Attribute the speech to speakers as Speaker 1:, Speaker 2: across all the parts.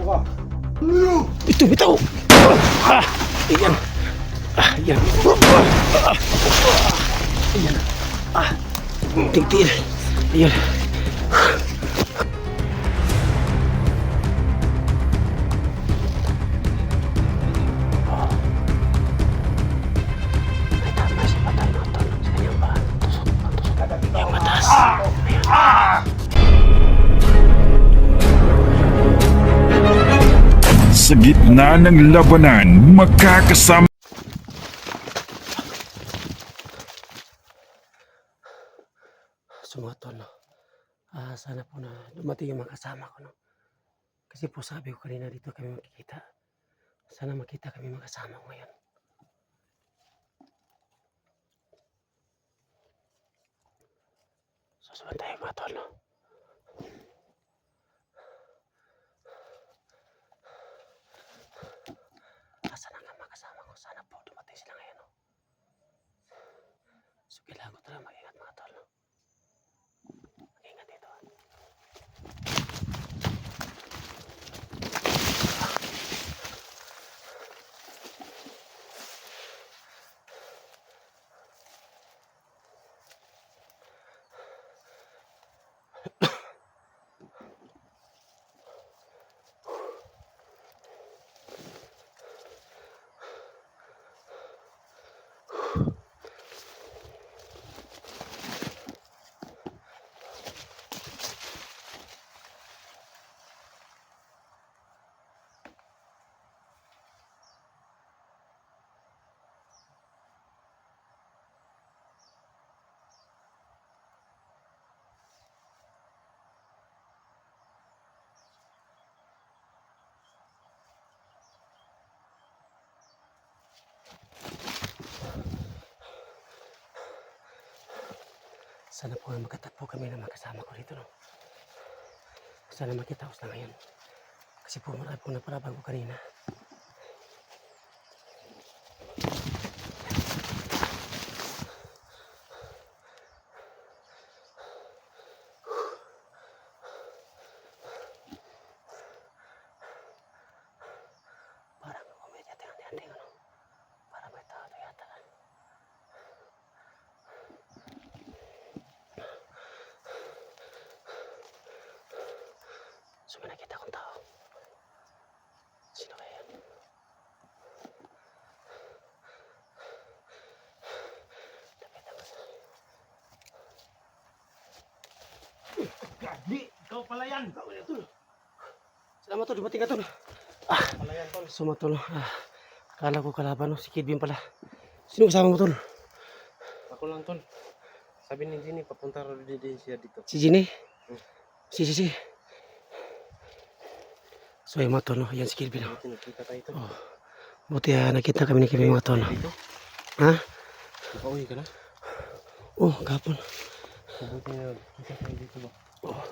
Speaker 1: ba?
Speaker 2: Ito, bitaw! Ayan. Ayan. Ayan. Tigtil. Ayan. May tama si patay na ito. Sa kanyang ba? Tusok. Yung matas.
Speaker 3: Sa gitna ng labanan, magkakasama.
Speaker 2: Sumatol, no? Sana po na dumating yung mga kasama ko, no? Kasi po sabi ko kanina dito kami makikita. Sana makita kami mga kasama ko ngayon. Susunod tayo mga tol, no? Asa na nga mga kasama ko? Sana po dumating sila ngayon, no? So kailangan ko talaga mag-ingat mga tol, no? Mag-ingat dito. Sana po nga magkatagpo kami ng mga kasama ko dito, no? Sana makita ko sila ngayon. Kasi po marami po naparabang ko kanina. Parang umedya tingnan, ano? Parang may tao to yata. So may nakita akong tao. Sino kaya yan? Lapit ako sa...
Speaker 1: Gagi! Ikaw pala yan!
Speaker 2: Salamat tol, dumating ka tol.
Speaker 1: Pala yan, tol.
Speaker 2: Sumatol. Kala ko kalaban, no? Si Kidbin pala. Sino kasama mo tol?
Speaker 1: Ako lang, tol. Sabi ni Jenny, papunta rin din siya dito.
Speaker 2: Si Ginny? Si. So yung mga tol, no? Yan si Kidbin, no?
Speaker 1: Buti nakita tayo, tol.
Speaker 2: Oh. Buti nakita kami ni Kidbin mga tol, no?
Speaker 1: Dito?
Speaker 2: Ha?
Speaker 1: Nakauwi ka na?
Speaker 2: Oh, kapon.
Speaker 1: Mabuti na nakita tayo dito ba?
Speaker 2: Oh.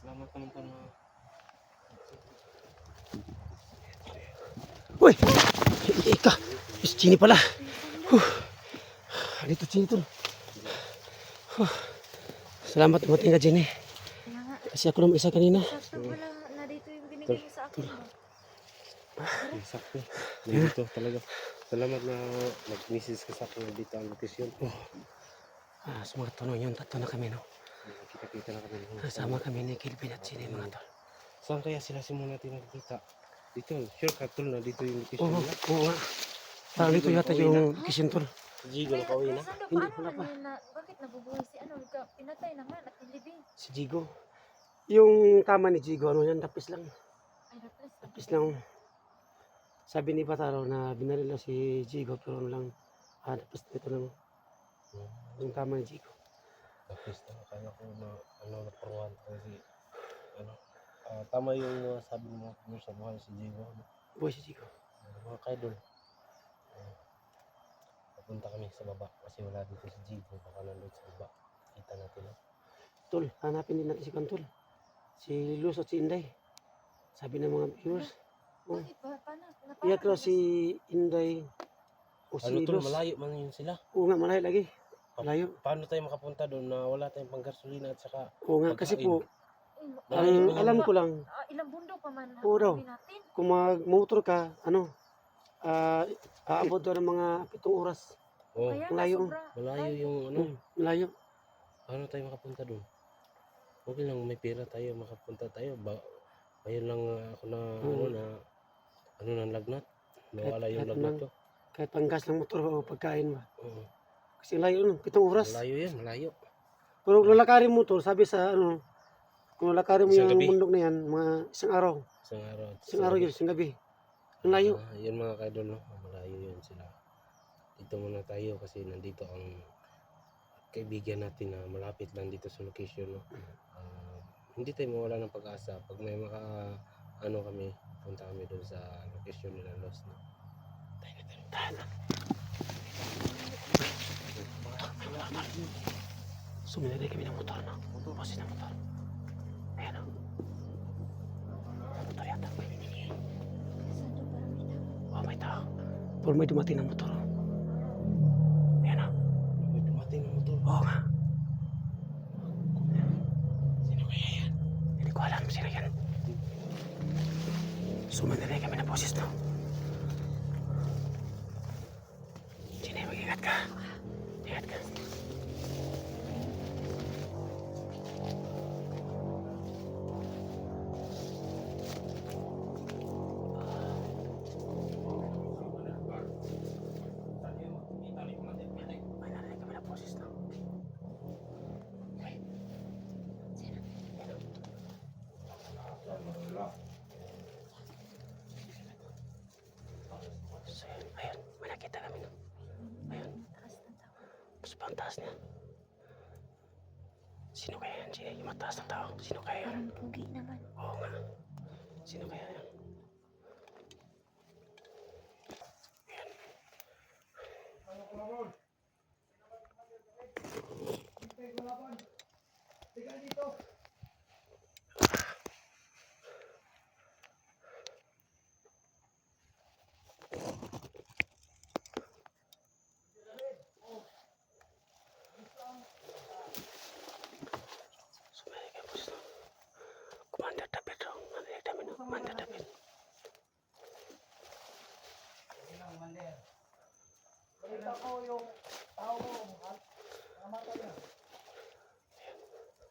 Speaker 1: Salamat naman, tol.
Speaker 2: Uy! Ika! Si Ginny pala. Dito Ginny tol. Salamat dumating ka Ginny. Kasi ako naman isa kanina.
Speaker 4: Sakto pala na dito yung binigay mo sa akin ba?
Speaker 1: Sakto. Dito talaga. Salamat na nag-message ka sa akin na dito ang location.
Speaker 2: So mga tol, yun, tatlo na kami, no?
Speaker 1: Kita-kita na kami.
Speaker 2: Kasama kami ni Kilvin at Ginny mga tol.
Speaker 1: Saan kaya sila simula natin nakikita? Dito, sure ka tol na dito yung location
Speaker 2: Oo,
Speaker 1: nila.
Speaker 2: oo nga. Parang dito yata yung location tol.
Speaker 1: Jigo na pauwi na.
Speaker 4: Sando,
Speaker 2: Hindi,
Speaker 4: paano
Speaker 2: wala pa.
Speaker 4: man yun na, bakit nabubuhay si ano, pinatay naman at nilibing?
Speaker 2: Si Jigo. Yung tama ni Jigo, ano yan, tapis lang.
Speaker 4: Ay, napres.
Speaker 2: Tapis lang. Sabi ni Pataro na binarila si Jigo, pero ano lang, tapis ito lang. Yung tama ni Jigo.
Speaker 1: Tapos akala ko na naparuhan kasi tama yung sabi mo sa buhay si Jigo.
Speaker 2: Buhay si Jigo.
Speaker 1: Mga kaidol. Papunta kami sa baba kasi wala dito si Jigo. Baka nandun sa baba. Kita natin.
Speaker 2: Tol, hanapin din natin si Kantol. Si Luz at si Inday. Sabi ng mga viewers.
Speaker 4: Bakit ba? Paano?
Speaker 2: Iyak raw si Inday o si
Speaker 1: Ano tol,
Speaker 2: Luz.
Speaker 1: malayo man yun sila.
Speaker 2: Oo nga, malayo lagi. Malayo.
Speaker 1: Paano tayo makapunta doon na wala tayong panggasolina at saka
Speaker 2: Oo nga, kasi po, Ang alam ko lang,
Speaker 4: Ilang bundok pa man
Speaker 2: Oo daw.
Speaker 4: hapunin natin.
Speaker 2: kung mag-motor ka, aabot daw ng mga 7 oras.
Speaker 1: Oh,
Speaker 4: Kaya
Speaker 2: ang layo.
Speaker 4: sobra.
Speaker 1: malayo yung ano.
Speaker 2: Malayo.
Speaker 1: Paano tayo makapunta doon? Okay lang, may pera tayo, makapunta tayo. Ayun lang ako na, ng lagnat. Nawala yung
Speaker 2: Kahit
Speaker 1: lagnat
Speaker 2: lang.
Speaker 1: ko.
Speaker 2: Kahit panggas ng motor o pagkain ba.
Speaker 1: Oo.
Speaker 2: Kasi layo nun, 7 oras.
Speaker 1: Malayo yan, malayo.
Speaker 2: Pero kung lalakarin mo to, sabi sa kung lalakarin mo
Speaker 1: Isang
Speaker 2: yung
Speaker 1: gabi.
Speaker 2: bundok na yan, mga isang araw.
Speaker 1: Isang araw.
Speaker 2: Isang araw yun, isang gabi. Ang layo.
Speaker 1: Yun mga kaidol, no? Malayo yun sila. Dito muna tayo kasi nandito ang kaibigan natin na malapit lang dito sa location, no? Hindi tayo mawala ng pag-asa pag may kami, punta kami doon sa location nila Lost, no?
Speaker 2: Suminari kami ng motor, no? Boses ng motor. Ayan, no? Motor yata.
Speaker 4: Sando parang may tao.
Speaker 2: Oh, may tao. Pero may dumating ng motor. Ayan, no?
Speaker 1: May dumating ng motor.
Speaker 2: Oo nga. Sino kaya yan? Hindi ko alam sino yan. Suminari kami ng boses, no? Sino, mag-ingat ka. Ingat ka. May narinig kami ng boses, no? So, ayun, may nakita kami, no? Ayun,
Speaker 4: Taas ng tao.
Speaker 2: mas pang taas niya. Sino kaya yan? Sino yung mataas na tao? Sino kaya yan?
Speaker 4: Parang pugi naman.
Speaker 2: Oo nga. Sino kaya yan? Sumali kayo po sa Commander David raw. Narinig namin ng Commander David.
Speaker 5: Balita ko yung tao mo, namatay na.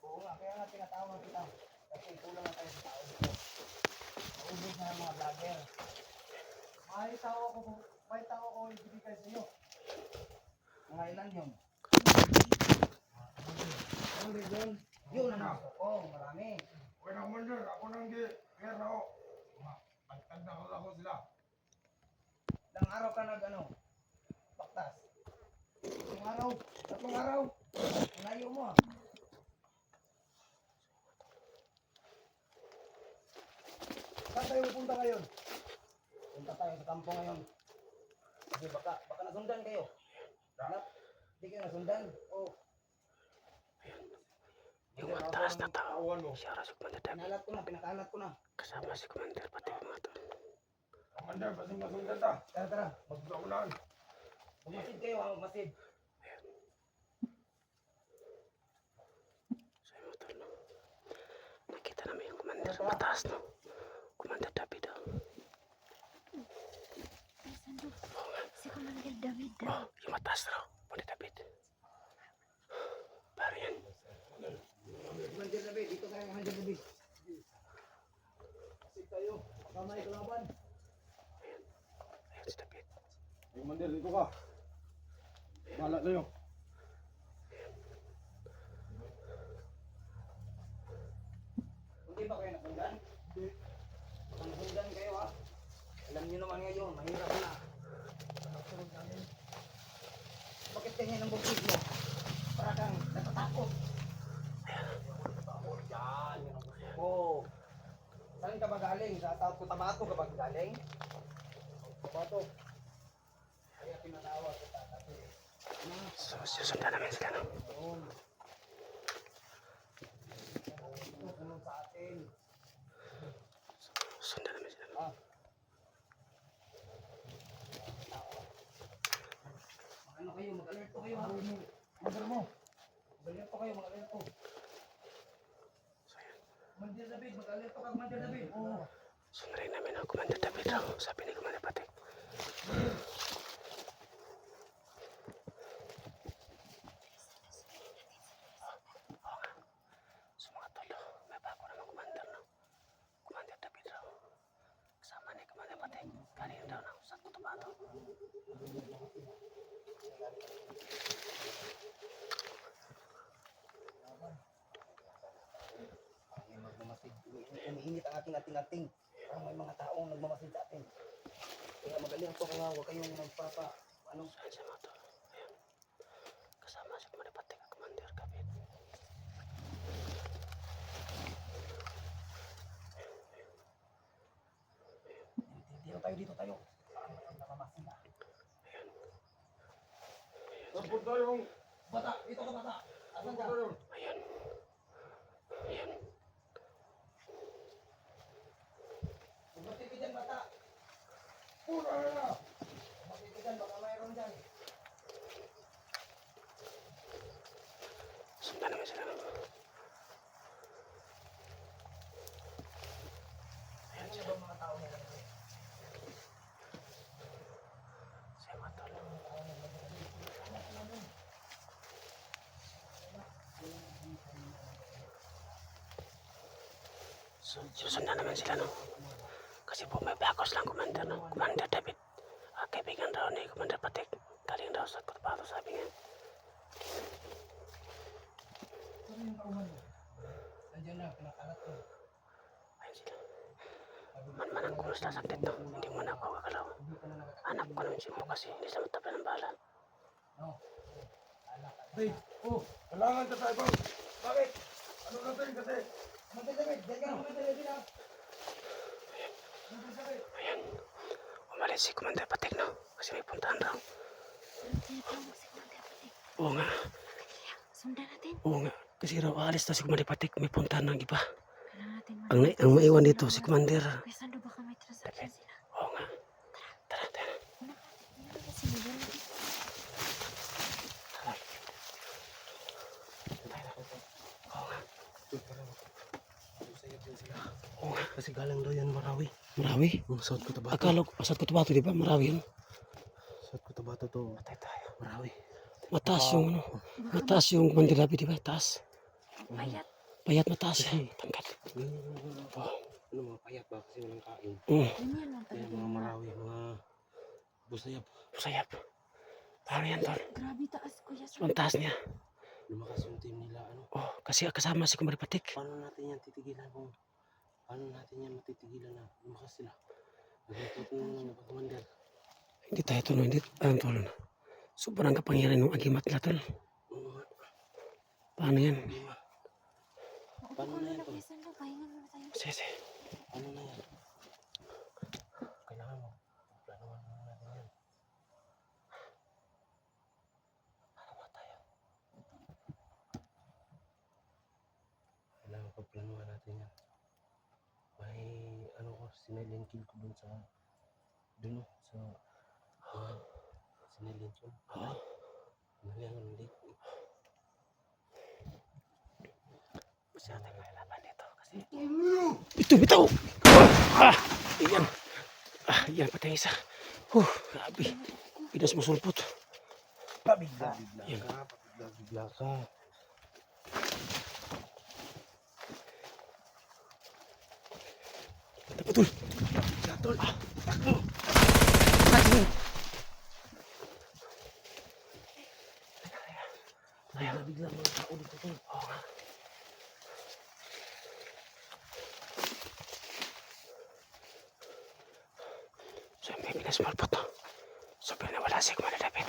Speaker 5: Oo nga, kaya nga tinatawag kita. Kasi kulang na tayo sa tao dito. Maubos na ang mga vlogger. May tao ko ibigay sa iyo. Mga ilan yun? Ano rin yun? Yun ang gusto ko, marami.
Speaker 3: Huwag na Commander, ako nang di. Kaya na ako. Pagtanda ko ako sila.
Speaker 5: Ilang araw ka baktas. Tatlong araw. Ang layo mo ah. Saan tayo pupunta ngayon? Punta tayo sa kampo ngayon. Kasi baka nasundan kayo. Hanap? Hindi kayo nasundan? Oh.
Speaker 2: Yung mataas na tao. Siya raw si Commander David.
Speaker 5: Pinakalat ko na.
Speaker 2: Kasama si Commander pati mga to.
Speaker 3: Commander, basing masundan ta.
Speaker 5: Tara.
Speaker 3: Magkaunan.
Speaker 5: Magmasid kayo ha, magmasid.
Speaker 2: So yung motor, no? Nakita namin yung Commander sa mataas, no? Commander David, oh.
Speaker 4: Ay, Sando. Si Commander David daw.
Speaker 2: Oh, yung mataas raw. Commander David. Parang yan.
Speaker 5: Commander David, dito tayo Commander David. Masid tayo, baka may kalaban.
Speaker 2: Ayan si David.
Speaker 3: Commander, dito ka. Bahala tayo.
Speaker 5: Hindi ba kayo nasundan? Hindi. Baka nasundan kayo ha. Alam niyo naman ngayon, mahirap na. Bakit ganyan ang bukid mo? Para kang natatakot. Yan, yun ang gusto ko. Saan ka ba galing? Sa South Cotabato ka ba galing? Cotabato. Kaya pinatawag kita kasi
Speaker 2: So, susundan namin sila, no?
Speaker 5: noon. Sumunod sa atin.
Speaker 2: Susundan namin sila, no?
Speaker 5: Ah. Ano kayo, mag-alerto kayo ha. Mag-alerto kayo, mag-alerto.
Speaker 2: So, ayan.
Speaker 5: Commander David, mag-alerto ka, Commander David. Oo.
Speaker 2: Sundarin namin ang Commander David raw, sabi ni Commander Patek. So mga tol, may bago naman Commander, no? Commander David raw. Kasama ni Commander Patek, galing daw ng San Cotabato.
Speaker 5: May magmamasid. Umiinit ang ating ating-ating. Parang may mga taong nagmamasid sa atin. Kaya mag-alerto kayo, huwag kayong magpapa... Ano?
Speaker 2: Saan siya mga tol? Ayan. Kasama si Commander Patek ang Commander David.
Speaker 5: Dito tayo, dito tayo. Parang may nagmamasid ah.
Speaker 3: Tapos tayong,
Speaker 5: Bata, dito ka bata. Asan ka?
Speaker 3: tayong.
Speaker 2: Ayan. Ayan.
Speaker 5: Huwag magtipigan bata.
Speaker 3: Pura na.
Speaker 5: Huwag magtipigan, baka mayroon dyan.
Speaker 2: Sundan namin sila. Ayan
Speaker 5: Ano
Speaker 2: siya.
Speaker 5: ba mga tao nila?
Speaker 2: Siya mga tol. Susundan naman sila, no? Kasi po may bakos lang Commander, no? Commander David. Kaibigan daw ni Commander Patek. Galing daw sa Cotabato, sabi niya.
Speaker 5: Ano yung kauman mo? Nandiyan na, pinakalat ko.
Speaker 2: Ayun sila. Man ang kulos na sakit, no? Hindi mo na ako gagalaw.
Speaker 5: Hindi ka na nakakakita.
Speaker 2: Hanap ko naman si Mo kasi hindi sa matabi ng bala.
Speaker 5: No. Alak.
Speaker 3: Hey, oh, kailangan ka tayo, bang. Bakit? Ano natin kasi?
Speaker 5: Commander David, dyan ka, Commander David ah. Commander David.
Speaker 2: Ayan. Umalis si Commander Patek, no? Kasi may puntahan daw.
Speaker 4: Tinatawag si Commander Patek.
Speaker 2: Oo nga.
Speaker 4: Sundan natin.
Speaker 2: Oo nga. Kasi raw aalis daw si Commander Patek. May puntahan ng iba.
Speaker 4: Kailangan natin
Speaker 2: Ang maiwan dito si Commander.
Speaker 4: Kaya saan daw baka may transaction sila?
Speaker 2: Oo nga. Tara, tara.
Speaker 4: Una ka sinigyan natin.
Speaker 2: Oo nga. Oo nga. Kasi galang daw yan Marawi. Marawi?
Speaker 1: South Cotabato.
Speaker 2: Akala ko, South Cotabato, di ba? Marawi yan.
Speaker 1: South Cotabato to.
Speaker 2: Patay tayo.
Speaker 1: Marawi.
Speaker 2: Mataas yung ano. Mataas yung Commander David, di ba? Taas.
Speaker 4: Payat.
Speaker 2: Payat mataas. Tangkad.
Speaker 1: Ano mga payat ba kasi walang kain.
Speaker 4: Yun yan lang
Speaker 1: Kaya
Speaker 4: talaga.
Speaker 1: mga Marawi, mga busayap.
Speaker 2: Sayap. Paano yan, tol?
Speaker 4: Grabe taas kuya.
Speaker 2: Ang taas niya.
Speaker 1: Lumakas yung team nila. Ano?
Speaker 2: Oh, kasi kasama si Commander Patek.
Speaker 1: Paano natin yan titigilan kung paano natin yan matitigilan na lumakas sila? Naglutot ng commander.
Speaker 2: Hindi tayo tol, hindi. Ang tol. Sobrang kapangyarihan ng agimat nila, tol.
Speaker 1: Oo nga.
Speaker 2: Paano yan?
Speaker 1: Lima.
Speaker 4: Maupo
Speaker 1: Paano
Speaker 4: ka
Speaker 1: na
Speaker 4: muna
Speaker 1: yan, tol?
Speaker 4: kuya. Saan daw? Pahinga muna tayo.
Speaker 2: Sige.
Speaker 1: Ano na yan? Kailangan mo. Planuhan mo natin yan.
Speaker 2: Ano ba tayo?
Speaker 1: Kailangan pagplanuhan natin yan. May ano ko, sinilin kill ko dun sa dun sa sinilin ko. Nalihan ko hindi.
Speaker 2: Masyadong kailaban dito kasi... Ito! Iyan. Iyan patay isa. Grabe. Pinas mo sulpot.
Speaker 1: Pabigla.
Speaker 2: Yan.
Speaker 1: Bigla ka.
Speaker 2: Betul.
Speaker 1: Gatol.
Speaker 2: Takbo.
Speaker 1: Bigla mga tao dito tol.
Speaker 2: Oo nga. So, may pinas mo sulpot, no? So, pinawala si Commander David.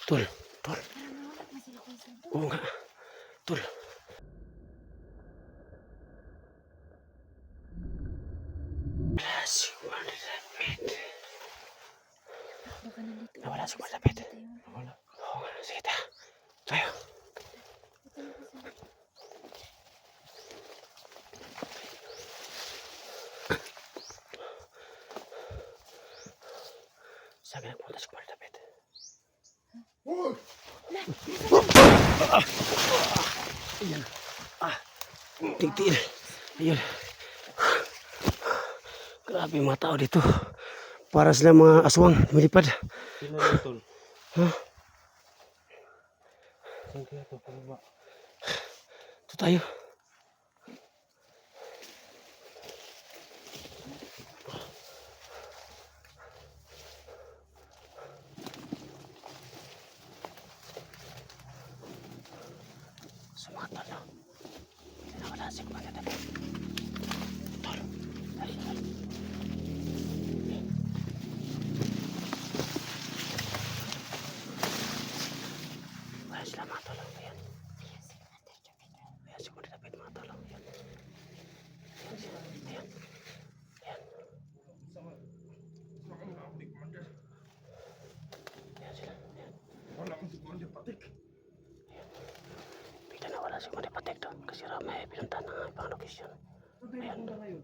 Speaker 2: Tol.
Speaker 4: Para mawala na sila kuya. Saan daw?
Speaker 2: Oo nga. Tol. Wala si Commander David.
Speaker 4: Baka nandito.
Speaker 2: Nawala si Commander David.
Speaker 4: Tayo.
Speaker 1: Wala.
Speaker 2: Oo nga. Sige tayo. Tayo. Sabi nagpunta si Commander David.
Speaker 3: Uy!
Speaker 2: Ayan. Tigtil. Ayun. Grabe yung mga tao dito. Para sila mga aswang lumilipad.
Speaker 1: Sino na tol?
Speaker 2: Ha?
Speaker 1: Saan kaya ito? Pababa.
Speaker 2: Ito tayo. Sumatalo. Nawala si Kumaganda. Tol. Ayun. Wala sila mga tol. Ayan. Ayan si Kuya David mga tol. Ayan. Ayan. Ayan.
Speaker 3: Sama kami na ako di Commander.
Speaker 2: Ayan sila. Ayan.
Speaker 3: Wala akong si Commander Patik.
Speaker 2: Bigla nawala si Kuya Patek doon kasi ramay pinuntahan ng ibang location.
Speaker 5: Saan tayo pupunta ngayon?